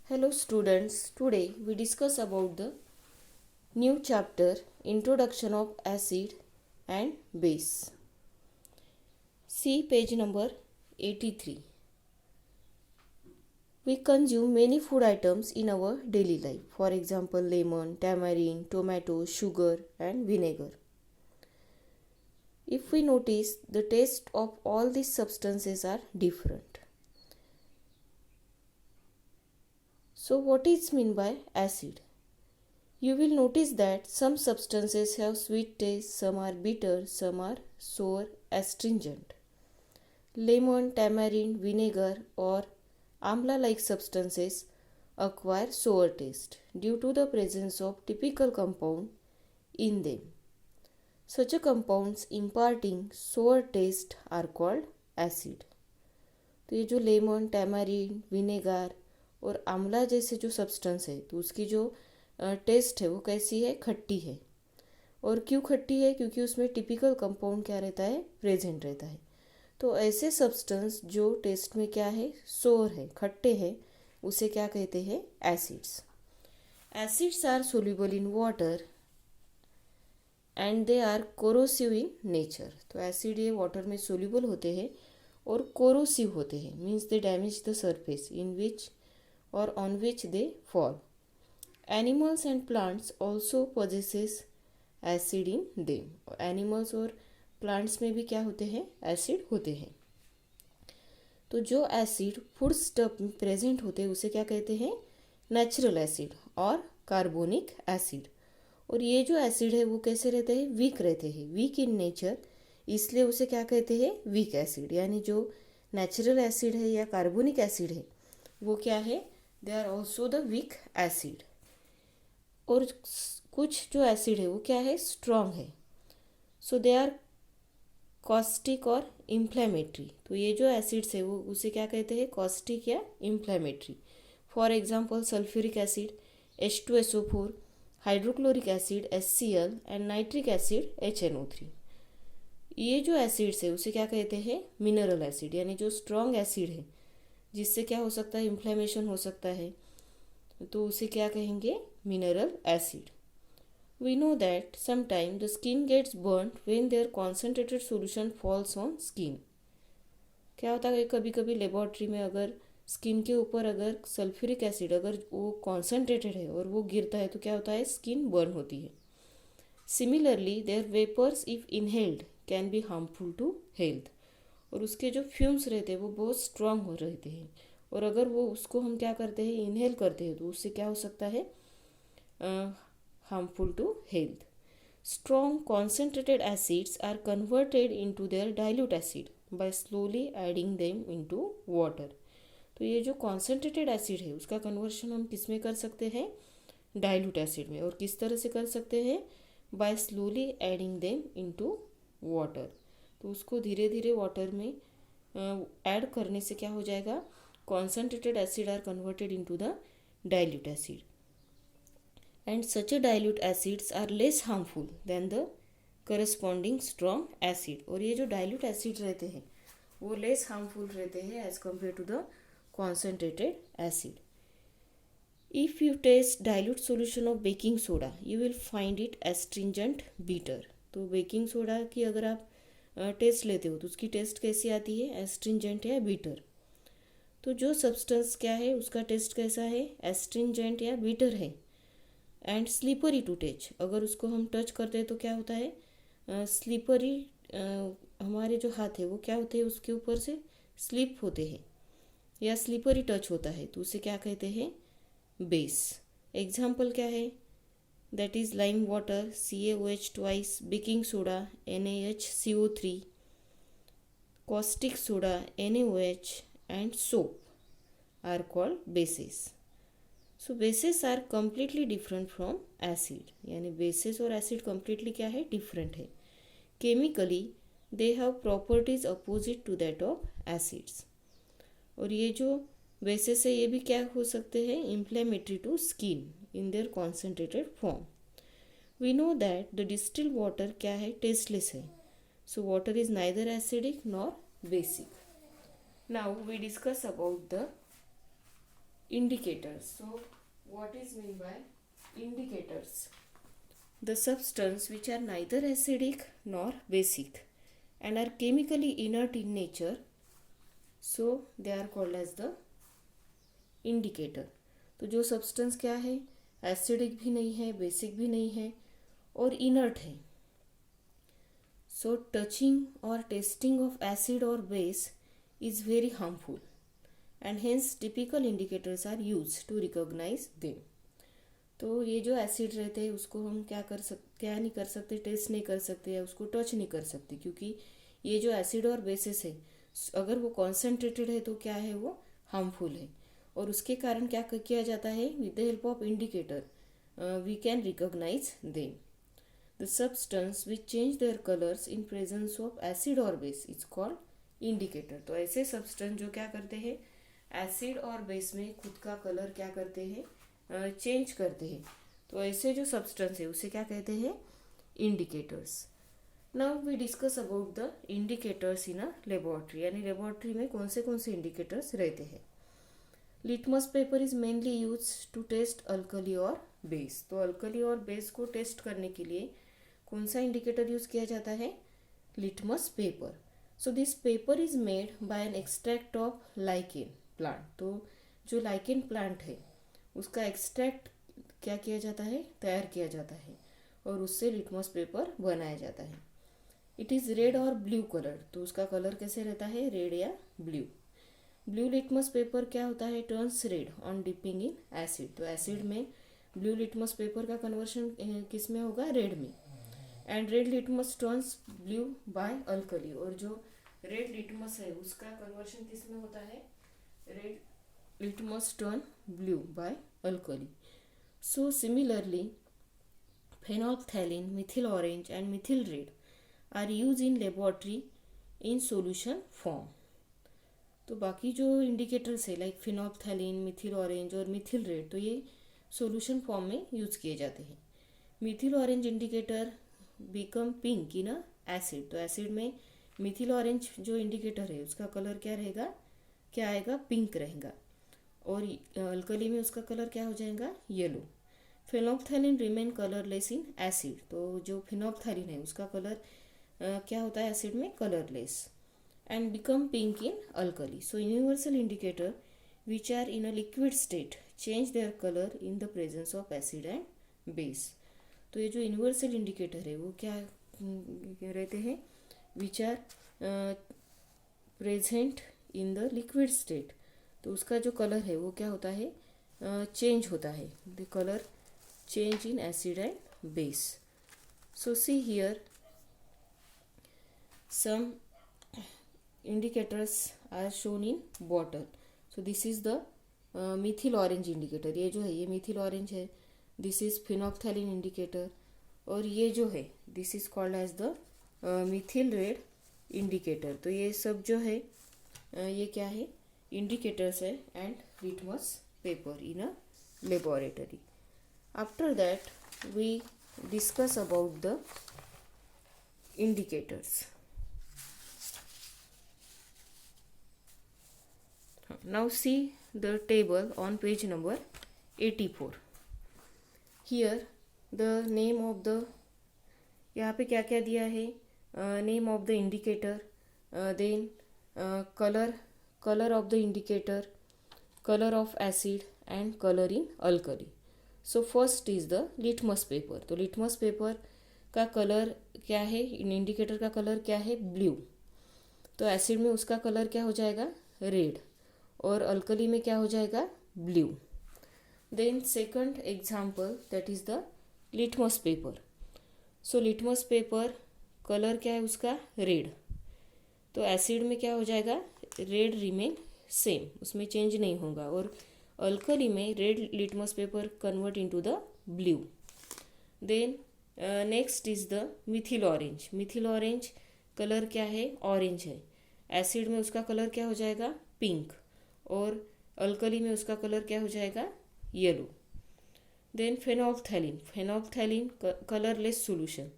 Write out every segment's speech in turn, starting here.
Hello students, today we discuss about the new chapter Introduction of Acid and Base. See page number 83. We consume many food items in our daily life. For example, lemon, tamarind, tomato, sugar and vinegar. If we notice, the taste of all these substances are different. So what is meant by acid? You will notice that some substances have sweet taste, some are bitter, some are sour, astringent. Lemon, tamarind, vinegar or amla-like substances acquire sour taste due to the presence of typical compound in them. Such a compounds imparting sour taste are called acid. तो ये जो lemon, टैमारिन, vinegar और आंवला जैसे जो substance है तो उसकी जो टेस्ट है वो कैसी है? खट्टी है। और क्यों खट्टी है? क्योंकि उसमें टिपिकल कंपाउंड क्या रहता है? प्रेजेंट रहता है। तो ऐसे सब्सटेंस जो टेस्ट में क्या है? सोर है, खट्टे हैं, उसे क्या कहते हैं? Acids. Acids are soluble in water and they are corrosive in nature. तो एसिड ये वाटर में सोल्यूबल होते हैं और कोरोसिव होते हैं, means they damage the surface in which और on which they fall. Animals and plants also possesses acid in them. Animals और प्लांट्स में भी क्या होते हैं? एसिड होते हैं. तो जो एसिड फूड स्टफ में प्रेजेंट होते हैं उसे क्या कहते हैं? नेचुरल एसिड और कार्बोनिक एसिड. और ये जो एसिड है वो कैसे रहते हैं? वीक रहते हैं, वीक इन नेचर, इसलिए उसे क्या कहते हैं? Weak acid. यानी जो नेचुरल एसिड है या कार्बोनिक एसिड है वो क्या है? They are also the weak acid. और कुछ जो एसिड है वो क्या है? स्ट्रॉन्ग है. सो दे आर कॉस्टिक और इन्फ्लेमेटरी. तो ये जो एसिड्स है वो उसे क्या कहते हैं? कॉस्टिक या inflammatory. For example sulphuric acid, H2SO4, hydrochloric acid HCl and nitric acid HNO3. ये जो एसिड्स है उसे क्या कहते हैं? Mineral acid. यानी जो स्ट्रॉन्ग एसिड है जिससे क्या हो सकता है? इन्फ्लेमेशन हो सकता है, तो उसे क्या कहेंगे? Mineral acid. We know that sometimes the skin gets burnt when their concentrated solution falls on skin. क्या होता है? कभी कभी लेबोरेटरी में अगर स्किन के ऊपर अगर सल्फ्यूरिक एसिड अगर वो कॉन्सेंट्रेटेड है और वो गिरता है तो क्या होता है? स्किन बर्न होती है. Similarly their vapours if inhaled can be harmful to health. और उसके जो फ्यूम्स रहते हैं वो बहुत स्ट्रांग हो रहते हैं और अगर वो उसको हम क्या करते हैं? इनहेल करते हैं तो उससे क्या हो सकता है? harmful to health. Strong concentrated acids are converted into their dilute acid by slowly adding them into water. तो ये जो concentrated acid है उसका conversion हम किस में कर सकते हैं? dilute acid में. और किस तरह से कर सकते हैं? by slowly adding them into water. तो उसको धीरे धीरे वाटर में ऐड करने से क्या हो जाएगा? concentrated acid are converted into the dilute acid. And such a dilute acids are less harmful than the corresponding strong acid. और ये जो dilute acid रहते हैं वो less harmful रहते हैं as compared to the concentrated acid. If you taste dilute solution of baking soda, you will find it astringent, bitter. तो baking soda की अगर आप टेस्ट लेते हो तो उसकी टेस्ट कैसी आती है? एस्ट्रिंजेंट या बीटर. तो जो सब्सटेंस क्या है उसका टेस्ट कैसा है? एस्ट्रिंजेंट या बीटर है. And slippery to touch. अगर उसको हम टच करते हैं तो क्या होता है? स्लीपरी. हमारे जो हाथ है वो क्या होते हैं? उसके ऊपर से स्लिप होते हैं या स्लीपरी टच होता है तो उसे क्या कहते हैं? बेस. एग्जाम्पल क्या है? That is lime water CaOH twice, baking soda NaHCO3, caustic soda NaOH and soap are called bases. So bases are completely different from acid. यानी बेसिस और एसिड कम्प्लीटली क्या है? डिफरेंट है. Chemically they have properties opposite to that of acids. और ये जो basis है ये भी क्या हो सकते हैं? Inflammatory to skin in their concentrated form. We know that the distil water क्या है? टेस्टलेस है. So water is neither acidic nor basic. Now we discuss about the Indicators. So what is mean by indicators? The substance which are neither acidic nor basic and are chemically inert in nature, so they are called as the indicator. तो जो substance क्या है, acidic भी नहीं है, basic भी नहीं है और इनर्ट है. So touching or tasting of acid or base is very harmful and hence typical indicators are used to recognize them. तो ये जो एसिड रहते हैं उसको हम क्या नहीं कर सकते, टेस्ट नहीं कर सकते या उसको टच नहीं कर सकते, क्योंकि ये जो एसिड और बेसिस है अगर वो कॉन्सेंट्रेटेड है तो क्या है, वो हार्मफुल है. और उसके कारण क्या किया जाता है, with the help of indicator we can recognise them. The substance which change their colours in presence of acid और बेस इज कॉल्ड इंडिकेटर. तो ऐसे सब्सटेंस जो क्या करते हैं, एसिड और बेस में खुद का कलर क्या करते हैं, चेंज करते हैं, तो ऐसे जो सब्सटेंस है उसे क्या कहते हैं, indicators. Now we discuss about the indicators in a laboratory. यानी लेबोरेटरी में कौन से इंडिकेटर्स रहते हैं. Litmus paper is mainly use to test alkali और बेस. तो अल्कली और बेस को टेस्ट करने के लिए कौन सा इंडिकेटर यूज किया जाता है, litmus paper. So this paper is made by an extract of lichen plant. तो जो लाइकेन प्लांट है उसका एक्सट्रैक्ट क्या किया जाता है, तैयार किया जाता है और उससे लिटमस पेपर बनाया जाता है. इट इज़ रेड और ब्लू कलर. तो उसका कलर कैसे रहता है, रेड या ब्लू. ब्लू लिटमस पेपर क्या होता है, turns red on dipping in acid. तो एसिड में ब्लू लिटमस पेपर का कन्वर्शन किस में होगा, रेड में. And red litmus turns blue by alkali. और जो रेड लिटमस है उसका कन्वर्शन किस में होता है, red litmus turn blue by alkali. So similarly, phenolphthalein, methyl orange and methyl red are used in laboratory in solution form. तो बाकी जो इंडिकेटर्स है लाइक फिनोल्फथैलीन, मिथिल ऑरेंज और मिथिल रेड, तो ये सॉल्यूशन फॉर्म में यूज किए जाते हैं. Methyl orange indicator become pink in a acid. तो एसिड में मिथिल ऑरेंज जो इंडिकेटर है उसका कलर क्या रहेगा, क्या आएगा, पिंक रहेगा. और अल्कली में उसका कलर क्या हो जाएगा, yellow. Phenolphthalein remain colourless in acid. तो जो फिनोल्फथैलीन है उसका कलर क्या होता है एसिड में, colourless. And become pink in alkali. So universal indicator which are in a liquid state change their colour in the presence of acid and base. तो ये जो यूनिवर्सल इंडिकेटर है वो क्या रहते हैं, which are present in the liquid state. तो उसका जो कलर है वो क्या होता है, चेंज होता है. The colour change in acid and base. So see here some indicators are shown in bottle. So this is the methyl orange indicator. ये जो है ये मिथिल ऑरेंज है. This is phenolphthalein indicator. और ये जो है this is called as the methyl red indicator. तो ये सब जो है ये क्या है, indicators and litmus paper in a laboratory. After that we discuss about the indicators. Now see the table on page number 84. Here the name of the, यहाँ पे क्या क्या दिया है, name of the indicator, then color of the indicator, color of acid and color in alkali. So first is the litmus paper. तो litmus paper का colour क्या है, इन इंडिकेटर का कलर क्या है, ब्लू. तो एसिड में उसका कलर क्या हो जाएगा, रेड. और अल्कली में क्या हो जाएगा, blue. Then second example that is the litmus paper. So litmus paper colour क्या है उसका, रेड. तो एसिड में क्या हो जाएगा, रेड रिमेन सेम, उसमें चेंज नहीं होगा. और अल्कली में red litmus paper convert into the blue. Then next is the methyl orange. Methyl orange colour क्या है, ऑरेंज है. एसिड में उसका कलर क्या हो जाएगा, पिंक. और अल्कली में उसका कलर क्या हो जाएगा, yellow. Then phenolphthalein. Phenolphthalein colourless solution.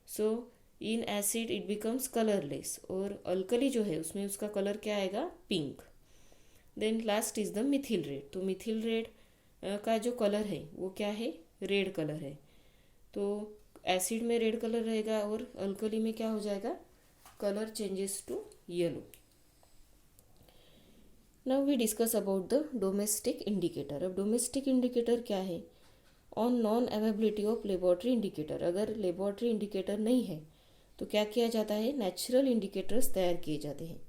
So in acid it becomes colourless. और अल्कली जो है उसमें उसका कलर क्या आएगा, pink. Then last is the methyl red. तो मिथिल रेड का जो कलर है वो क्या है, रेड कलर है। तो एसिड में रेड कलर रहेगा और अल्कली में क्या हो जाएगा, colour changes to yellow. Now we discuss about the domestic indicator. अब डोमेस्टिक इंडिकेटर क्या है, on non availability of laboratory indicator. अगर लेबॉर्ट्री इंडिकेटर नहीं है तो क्या किया जाता है, नेचुरल इंडिकेटर्स तैयार किए जाते हैं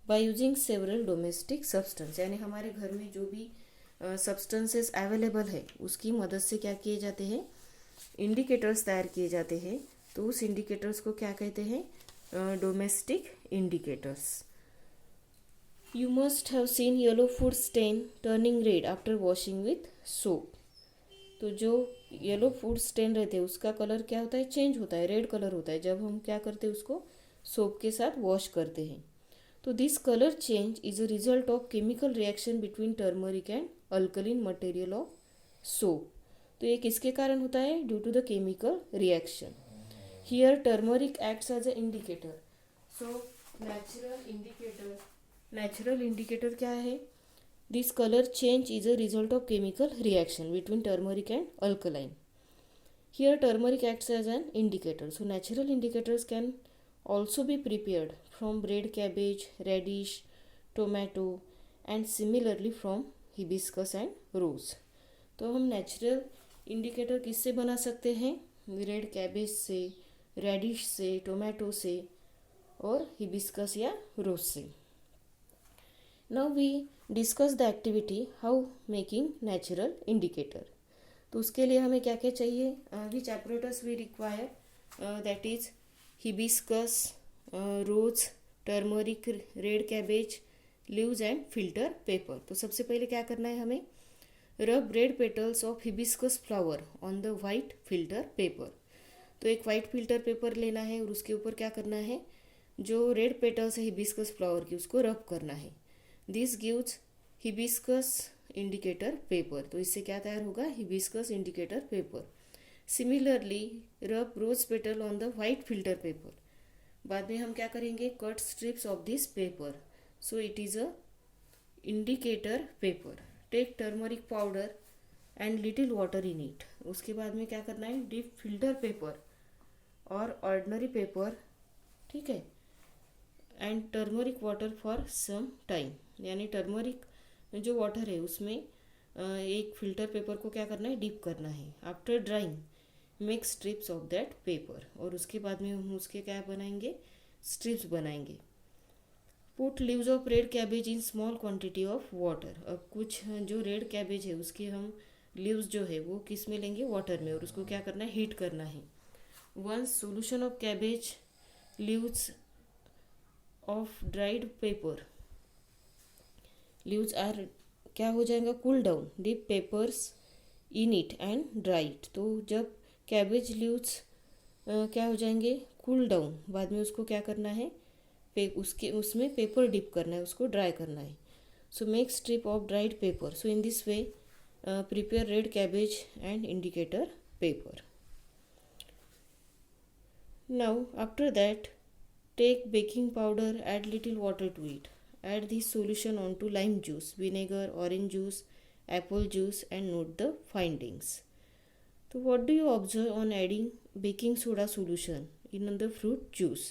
by using several domestic substance. यानी हमारे घर में जो भी सब्सटेंसेस अवेलेबल है उसकी मदद से क्या किए जाते हैं, इंडिकेटर्स तैयार किए जाते हैं। तो उस इंडिकेटर्स को क्या कहते हैं, domestic indicators. You must have seen yellow food stain turning red after washing with soap. तो जो येलो फूड स्टेन रहते हैं उसका कलर क्या होता है, चेंज होता है, रेड कलर होता है जब हम क्या करते हैं, उसको सोप के साथ वॉश करते हैं। तो this colour change is a result of chemical reaction between turmeric and alkaline material of soap. तो ये किसके कारण होता है, due to the chemical reaction. Here turmeric acts as a indicator. So natural indicator क्या है, this colour change is a result of chemical reaction between turmeric and alkaline. Here turmeric acts as an indicator. So natural indicators can also be prepared from red cabbage, radish, tomato and similarly from hibiscus and rose. तो हम natural indicator किससे बना सकते हैं, red cabbage से, radish से, tomato से और हिबिस्कस या रोज से। Now we discuss the activity how making natural indicator. तो उसके लिए हमें क्या क्या चाहिए, which apparatus we require, that is hibiscus, rose, turmeric, red cabbage, leaves and filter paper. तो सबसे पहले क्या करना है हमें, rub red petals of hibiscus flower on the white filter paper. तो एक वाइट फिल्टर पेपर लेना है और उसके ऊपर क्या करना है, जो रेड पेटल्स है हिबिस्कस फ्लावर की उसको रब करना है। This gives hibiscus indicator paper. तो इससे क्या तैयार होगा, hibiscus indicator paper. Similarly rub rose petal on the white filter paper. बाद में हम क्या करेंगे, cut strips of this paper, so it is a indicator paper. Take turmeric powder and little water in it. उसके बाद में क्या करना है, डीप फिल्टर पेपर और ऑर्डिनरी पेपर, ठीक है, and turmeric water for some time. यानी टर्मरिक जो वाटर है उसमें एक फिल्टर पेपर को क्या करना है, डीप करना है। After drawing make strips of that paper. और उसके बाद में हम उसके क्या बनाएंगे, स्ट्रिप्स बनाएंगे। Put leaves of red cabbage in small quantity of water. अब कुछ जो रेड कैबेज है उसके हम लीव्स जो है वो किस में लेंगे, वाटर में, और उसको क्या करना है, हीट करना है। Once solution of cabbage leaves of dried paper, leaves are क्या हो जाएगा, cool down, dip papers in it and dried. तो जब कैबेज लीव्स क्या हो जाएंगे, कूल डाउन, बाद में उसको क्या करना है, उसमें पेपर डिप करना है, उसको ड्राई करना है। So make strip of dried paper. So in this way prepare red cabbage and indicator paper. Now after that take baking powder, add little water to it. Add this solution onto lime juice, vinegar, orange juice, apple juice and note the findings. So what do you observe on adding baking soda solution in the fruit juice?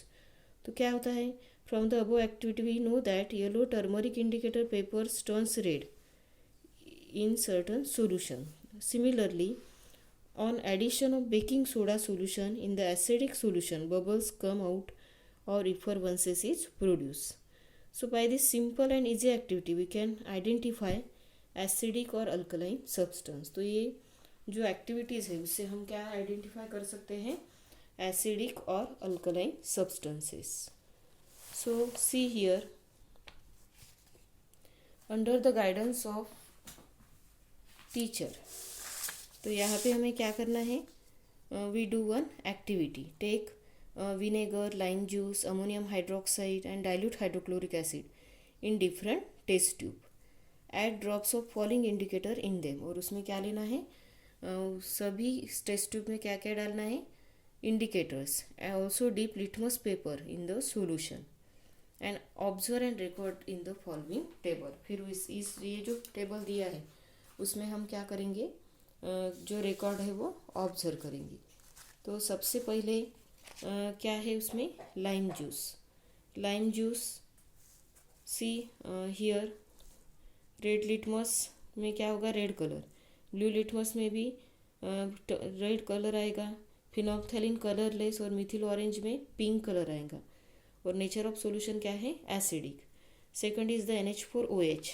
तो क्या होता है, from the above activity we know that yellow turmeric indicator paper turns red in certain solution. Similarly, on addition of baking soda solution in the acidic solution, bubbles come out or effervescence is produced. So by this simple and easy activity we can identify acidic और alkaline substance. तो ये जो activities है उससे हम क्या identify कर सकते हैं, acidic और alkaline substances. So see here, under the guidance of teacher, तो यहाँ पे हमें क्या करना है, we do one activity. Take vinegar, lime juice, ammonium hydroxide and dilute hydrochloric acid in different test tube. Add drops of falling indicator in them. और उसमें क्या लेना है, सभी टेस्ट ट्यूब में क्या क्या डालना है, indicators. Also dip litmus paper in the solution. And observe and record in the following table. फिर इस ये जो टेबल दिया है उसमें हम क्या करेंगे, जो रिकॉर्ड है वो ऑब्जर्व करेंगे। तो सबसे पहले क्या है उसमें, lime juice see here. Red litmus में क्या होगा, रेड कलर। ब्लू लिटमस में भी रेड कलर आएगा। फिनोल्फ्थेलिन कलरलेस और मिथिल ऑरेंज में पिंक कलर आएगा। और नेचर ऑफ सॉल्यूशन क्या है, acidic. Second is the NH4OH।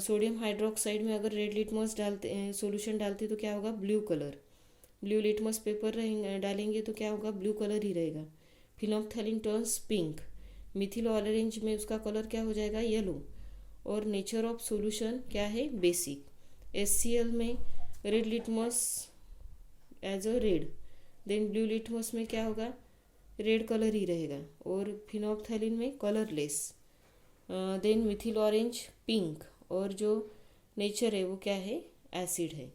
Sodium hydroxide में अगर रेड लिटमस डालते सॉल्यूशन डालते तो क्या होगा, blue colour. Blue litmus paper डालेंगे तो क्या होगा, ब्लू कलर ही रहेगा। फिनोल्फ्थेलिन टर्न्स पिंक। मिथिल ऑरेंज में उसका कलर क्या हो जाएगा, येलो। और नेचर ऑफ सॉल्यूशन क्या है, बेसिक। HCl में red litmus as a red, then blue litmus में क्या होगा, रेड कलर ही रहेगा। और फिनोल्फ्थेलिन में colourless, then methyl orange pink. और जो नेचर है वो क्या है, एसिड है।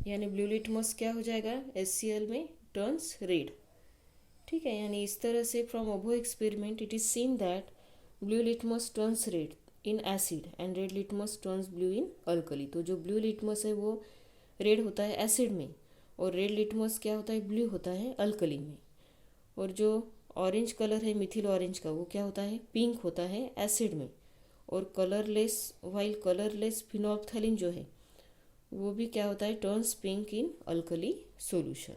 यानी ब्लू लिटमस क्या हो जाएगा, HCl में टर्न्स रेड। ठीक है, यानी इस तरह से from above experiment it is seen that blue litmus turns red in acid and red litmus turns blue in alkali. तो जो ब्लू लिटमस है वो रेड होता है एसिड में, और रेड लिटमस क्या होता है, ब्लू होता है अल्कली में। और जो ऑरेंज कलर है मिथिल ऑरेंज का, वो क्या होता है, पिंक होता है एसिड में। और कलरलेस फिनोल्फ्थेलिन जो है वो भी क्या होता है, turns pink in alkali solution.